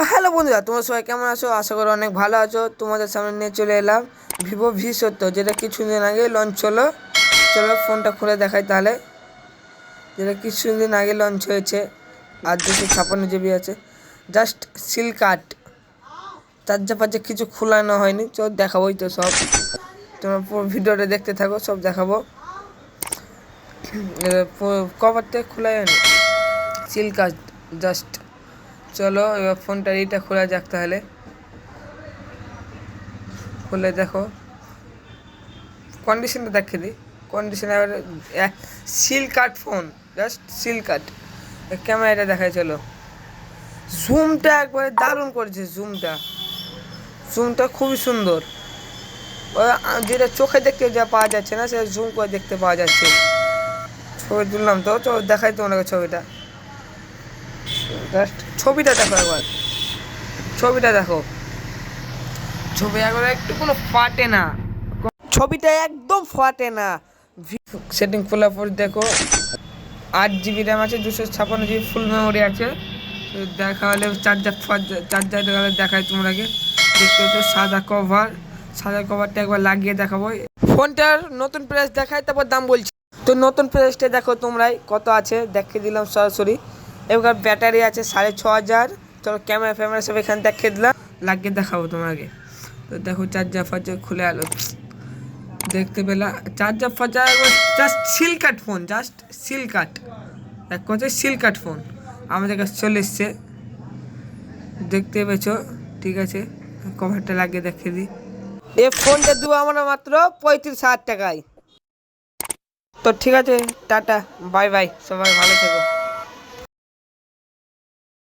Hello বন্ধুরা, তোমরা সবাই কেমন আছো? আশা করি অনেক ভালো আছো। তোমাদের সামনে নিয়ে চলে এলাম ভিভো ভি70, যেটা কিছুদিন আগে লঞ্চ হলো। চলো ফোনটা খুলে দেখাই তাহলে। যেটা কিছুদিন আগে লঞ্চ হয়েছে, আর 256 জিবি আছে। জাস্ট সিল কাট, চার্জা পাজ্জা কিছু খোলানো হয়নি। চল দেখাবোই তো সব, তোমরা পুরো ভিডিওটা দেখতে থাকো, সব দেখাবো। কভারটা খোলাই হয়নি, সিল কাট জাস্ট। চলো এবার ফোনটা এইটা খোলা যাক তাহলে। খুলে দেখো, কন্ডিশনটা দেখে দিই। কন্ডিশন এবার seal cut phone, just seal কাট। ক্যামেরাটা দেখায়, চলো। জুমটা একবারে দারুণ করেছে, জুমটা খুবই সুন্দর। যেটা চোখে দেখতে যা পাওয়া যাচ্ছে না, সেটা জুম করে দেখতে পাওয়া যাচ্ছে। ছবি তুললাম তো, তো দেখাই তো ওনাকে ছবিটা। জাস্ট ছবিটা দেখো একবার, ছবিটা দেখো। ছবি একবার একটু কোনো ফাটে না, ছবিটা একদম ফাটে না। সেটিং খোলার পর দেখো 8 জিবি র্যাম আছে, 256 জিবি ফুল মেমোরি আছে। তো দেখা হলে চার্জার দেখায় তোমরাকে। দেখতে তো সাদা কভারটা একবার লাগিয়ে দেখাবো। ফোনটার নতুন প্রাইস দেখায়, তারপর দাম বলছি। তো নতুন প্রাইসটা দেখো তোমরাই কত আছে, দেখিয়ে দিলাম সরাসরি। এবার ব্যাটারি আছে 6500। চলো ক্যামেরা সব এখানে দেখিয়ে দিলাম, লাগিয়ে দেখাবো তোমাকে। তো দেখো চার্জার খুলে আলো দেখতে পেলা। Charger just seal cut phone, just seal কাট। এক কথায় সিল কাট ফোন আমাদের কাছে চলে এসছে, দেখতে পেয়েছো। ঠিক আছে, কভারটা লাগিয়ে দেখিয়ে দিই। এই ফোনটা দেবো আমরা মাত্র 35,000 টাকায়। তো ঠিক আছে, টাটা বাই বাই, সবাই ভালো থেকো।